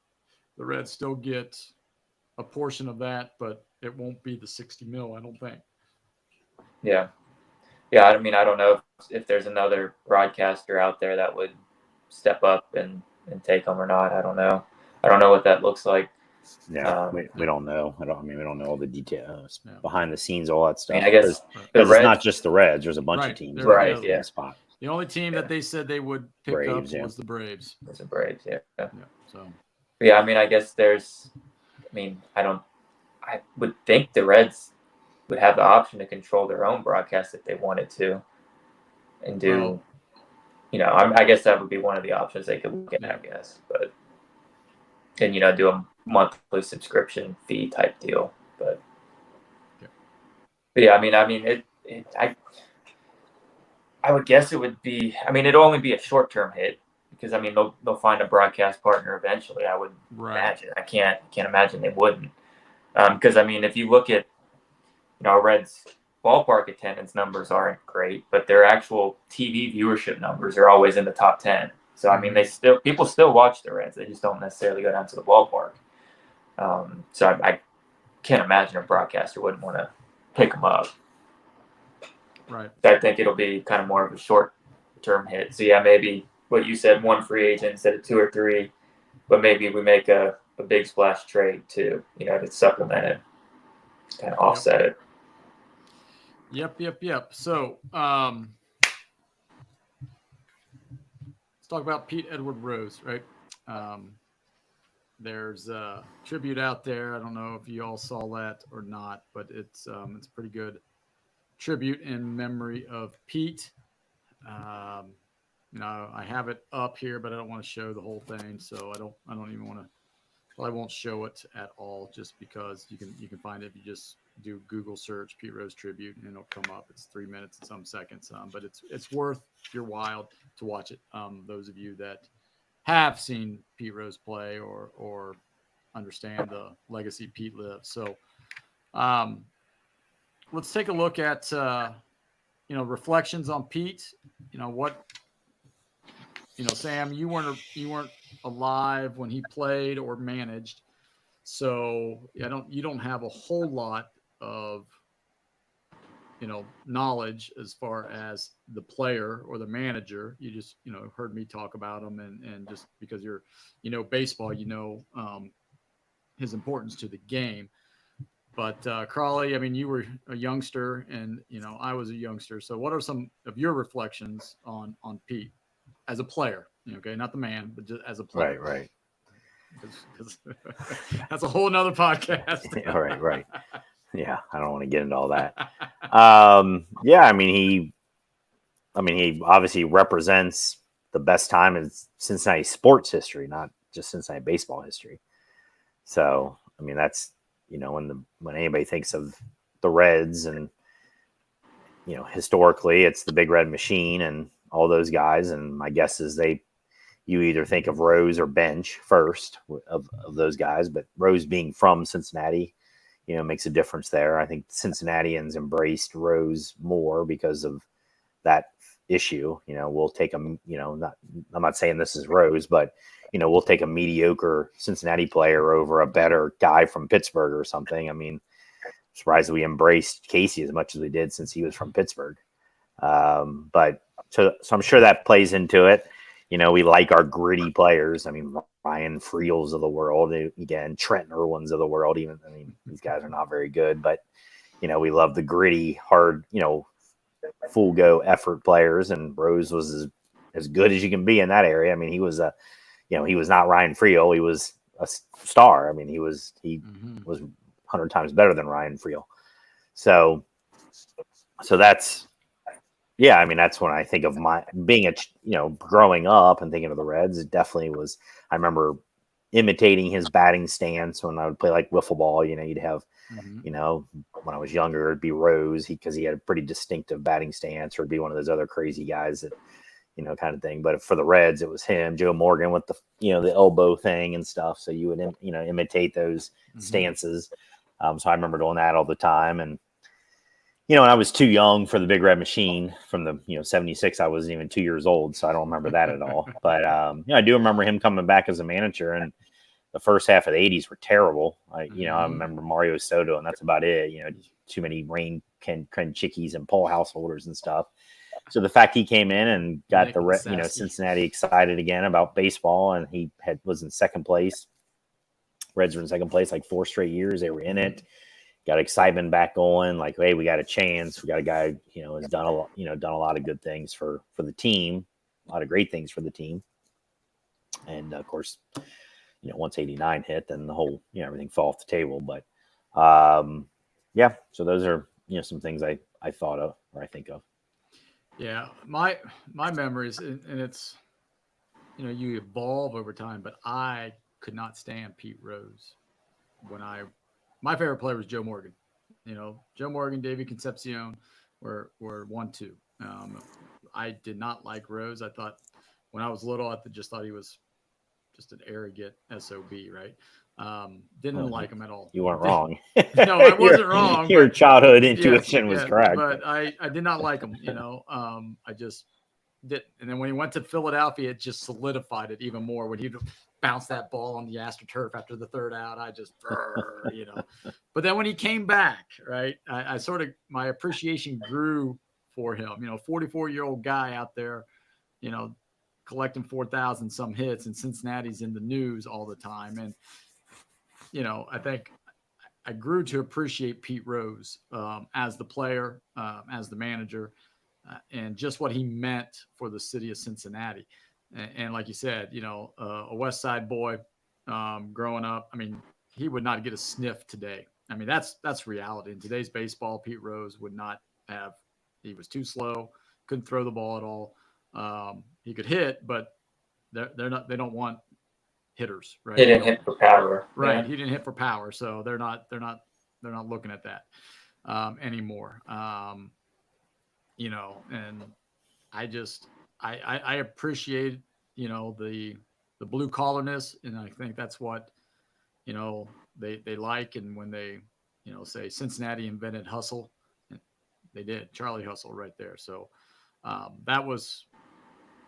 the Reds still get a portion of that, but it won't be the 60 mil, I don't think. Yeah. Yeah. I mean, I don't know if there's another broadcaster out there that would step up and take them or not. I don't know. I don't know what that looks like. Yeah, we don't know. We don't know all the details behind the scenes, all that stuff. I guess it's not just the Reds. There's a bunch of teams. Right. Yeah. Spot. The only team that they said they would pick Braves, up was the Braves. It's the Braves. Yeah. So. Yeah. I mean, I guess I would think the Reds would have the option to control their own broadcast if they wanted to, and do. I guess that would be one of the options they could look at. I guess, but. And do a monthly subscription fee type deal, but yeah, I mean, I would guess it would be. I mean, it'll only be a short-term hit because they'll find a broadcast partner eventually. I would imagine. I can't imagine they wouldn't, because if you look at Reds ballpark attendance numbers aren't great, but their actual TV viewership numbers are always in the top 10. So people still watch the Reds. They just don't necessarily go down to the ballpark. So I can't imagine a broadcaster wouldn't want to pick them up. Right. I think it'll be kind of more of a short-term hit. So yeah, maybe what you said, one free agent instead of two or three, but maybe we make a big splash trade too, to supplement it, kind of offset it. Yep. So talk about Pete Edward Rose, right? There's a tribute out there. I don't know if you all saw that or not, but it's a pretty good tribute in memory of Pete. I have it up here, but I don't want to show the whole thing, so I don't even want to. Well, I won't show it at all, just because you can find it if you just do Google search Pete Rose tribute and it'll come up. It's 3 minutes and some seconds, but it's worth your while to watch it. Those of you that have seen Pete Rose play or understand the legacy Pete lives. So let's take a look at reflections on Pete. Sam, you weren't alive when he played or managed, so you don't have a whole lot of knowledge as far as the player or the manager. You just heard me talk about him, and just because you're baseball, his importance to the game. But Crawley, you were a youngster, and I was a youngster. So what are some of your reflections on Pete as a player? Okay, not the man, but just as a player. Right. That's a whole nother podcast. Right. Yeah, I don't want to get into all that. He obviously represents the best time in Cincinnati sports history, not just Cincinnati baseball history. So, that's when anybody thinks of the Reds, and historically it's the Big Red Machine and all those guys, and my guess is you either think of Rose or Bench first of those guys, but Rose being from Cincinnati, makes a difference there. I think Cincinnatians embraced Rose more because of that issue. We'll take I'm not saying this is Rose, but we'll take a mediocre Cincinnati player over a better guy from Pittsburgh or something. I mean, surprised we embraced Casey as much as we did since he was from Pittsburgh. But so I'm sure that plays into it. We like our gritty players. I mean, Ryan Friels of the world, again, Trent Irwins of the world. These guys are not very good, but we love the gritty, hard, full go effort players. And Rose was as good as you can be in that area. I mean, he was he was not Ryan Friel. He was a star. I mean, he was 100 times better than Ryan Friel. So that's. Yeah, I mean, that's when I think of my being growing up and thinking of the Reds. It definitely was. I remember imitating his batting stance when I would play like wiffle ball. You'd have, when I was younger, it'd be Rose because he had a pretty distinctive batting stance, or it'd be one of those other crazy guys that, kind of thing. But for the Reds, it was him, Joe Morgan with the, the elbow thing and stuff. So you would, imitate those stances. So I remember doing that all the time. And, and I was too young for the Big Red Machine from the, 76. I wasn't even 2 years old, so I don't remember that at all. But, I do remember him coming back as a manager, and the first half of the 80s were terrible. I remember Mario Soto, and that's about it. Too many Rain Chickies and pole householders and stuff. So the fact he came in and got Cincinnati excited again about baseball, and he was in second place. Reds were in second place like 4 straight years. They were in it. Got excitement back going, like, hey, we got a chance. We got a guy, has done a lot, done a lot of good things for the team, a lot of great things for the team. And of course, once 89 hit, then the whole, everything fell off the table. But yeah, so those are, some things I thought of or I think of. Yeah, my memories, and it's, you evolve over time, but I could not stand Pete Rose my favorite player was Joe Morgan. Joe Morgan, Davey Concepcion were 1-2. I did not like Rose. I thought when I was little, I just thought he was just an arrogant SOB, right? Didn't like him at all. You weren't wrong. No, I wasn't wrong. Your childhood intuition was correct. But I did not like him, I just did. And then when he went to Philadelphia, it just solidified it even more when he bounce that ball on the AstroTurf after the third out. I just, But then when he came back, right, I sort of, my appreciation grew for him. 44-year-old guy out there, collecting 4,000 some hits, and Cincinnati's in the news all the time. And, I think I grew to appreciate Pete Rose as the player, as the manager, and just what he meant for the city of Cincinnati. And like you said, a West Side boy growing up, I mean, he would not get a sniff today. I mean, that's reality. In today's baseball, Pete Rose would not have, he was too slow, couldn't throw the ball at all. He could hit, but they don't want hitters, right? He didn't hit for power. Right. Yeah. He didn't hit for power. So they're not looking at that anymore. And I appreciate, the blue collarness, and I think that's what, they like. And when they, say Cincinnati invented hustle, they did. Charlie Hustle right there. So that was,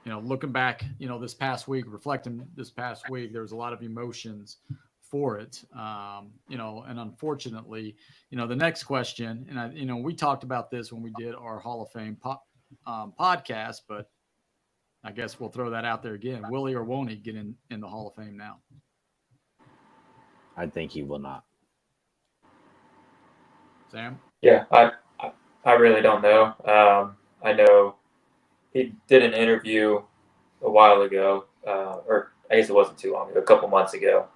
looking back, this past week, reflecting this past week, there was a lot of emotions for it. And unfortunately, the next question, and we talked about this when we did our Hall of Fame podcast, but I guess we'll throw that out there again. Will he or won't he get in the Hall of Fame now? I think he will not. Sam? Yeah, I really don't know. I know he did an interview a while ago, or I guess it wasn't too long ago, a couple months ago,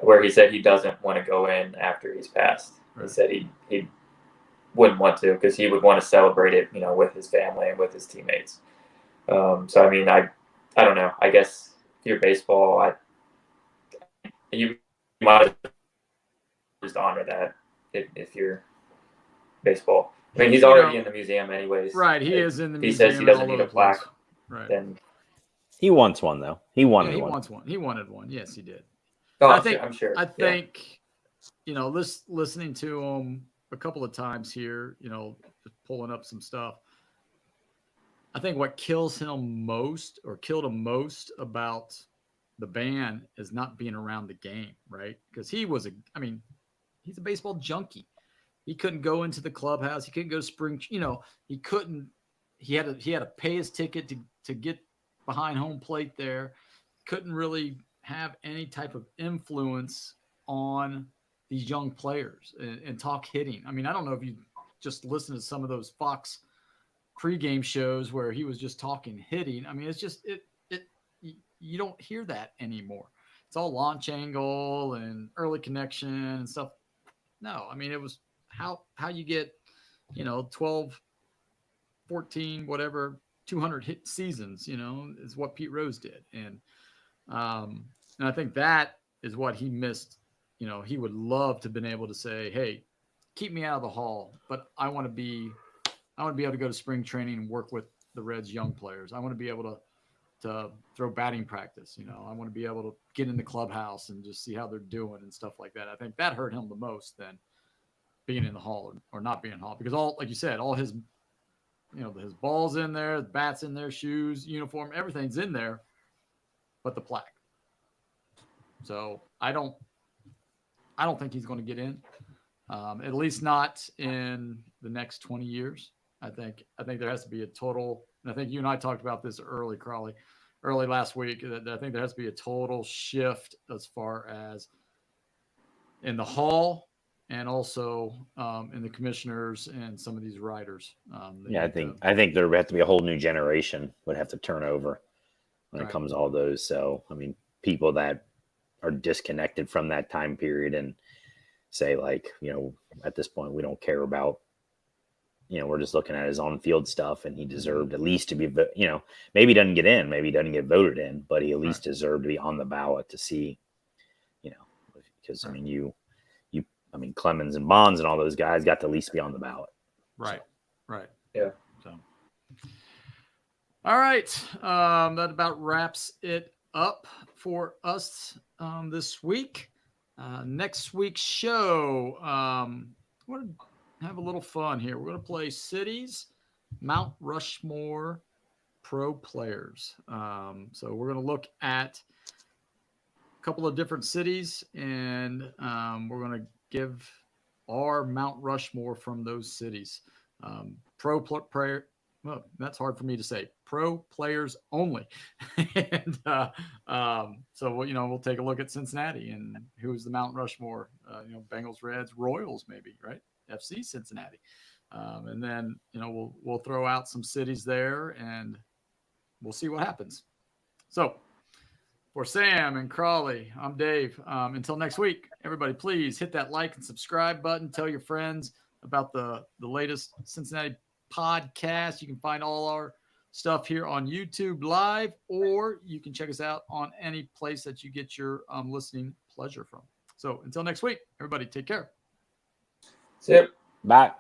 where he said he doesn't want to go in after he's passed. Right. He said he wouldn't want to because he would want to celebrate it, with his family and with his teammates. So I mean, I don't know. I guess if you're baseball, you might just honor that if you're baseball. I mean, he's already in the museum anyways. Right, he is in the museum. He museum. says he doesn't need a plaque. Right. Then he wants one though. He wanted he one. wants one. He wanted one. Yes, he did. I'm sure. I think listening to him a couple of times here, just pulling up some stuff. I think what kills him most or killed him most about the ban is not being around the game, right? Because he's a baseball junkie. He couldn't go into the clubhouse. He couldn't go to spring. He couldn't. He had to pay his ticket to get behind home plate there. Couldn't really have any type of influence on these young players and talk hitting. I mean, I don't know if you just listen to some of those Fox pregame shows where he was just talking hitting. I mean, it's just you don't hear that anymore. It's all launch angle and early connection and stuff. No, I mean, it was how you get 12, 14, whatever 200 hit seasons, is what Pete Rose did. And I think that is what he missed. He would love to have been able to say, hey, keep me out of the hall, but I want to be able to go to spring training and work with the Reds young players. I want to be able to throw batting practice. I want to be able to get in the clubhouse and just see how they're doing and stuff like that. I think that hurt him the most than being in the hall or not being in the hall, because like you said, all his, his balls in there, the bats in there, shoes, uniform, everything's in there, but the plaque. So I don't think he's going to get in, at least not in the next 20 years. I think there has to be a total, and I think you and I talked about this early last week, that I think there has to be a total shift as far as in the hall and also in the commissioners and some of these writers. I think there would have to be a whole new generation would have to turn over when it comes to all those. So, I mean, people that are disconnected from that time period and say, like, at this point, we don't care about, we're just looking at his on-field stuff, and he deserved at least to be, maybe he doesn't get in, maybe he doesn't get voted in, but he at least deserved to be on the ballot to see, because I mean, Clemens and Bonds and all those guys got to at least be on the ballot. Right. So. Right. Yeah. So, all right. That about wraps it up for us this week. Next week's show, we're going to have a little fun here. We're going to play cities, Mount Rushmore pro players. So we're going to look at a couple of different cities, and we're going to give our Mount Rushmore from those cities. Well, that's hard for me to say. Pro players only. And so we'll take a look at Cincinnati and who's the Mount Rushmore. Bengals, Reds, Royals, maybe, right? FC Cincinnati. And then we'll throw out some cities there, and we'll see what happens. So for Sam and Crawley, I'm Dave. Until next week, everybody, please hit that like and subscribe button. Tell your friends about the latest Cincinnati podcast. You can find all our stuff here on YouTube Live, or you can check us out on any place that you get your listening pleasure from. So until next week, everybody, take care. See ya. Bye.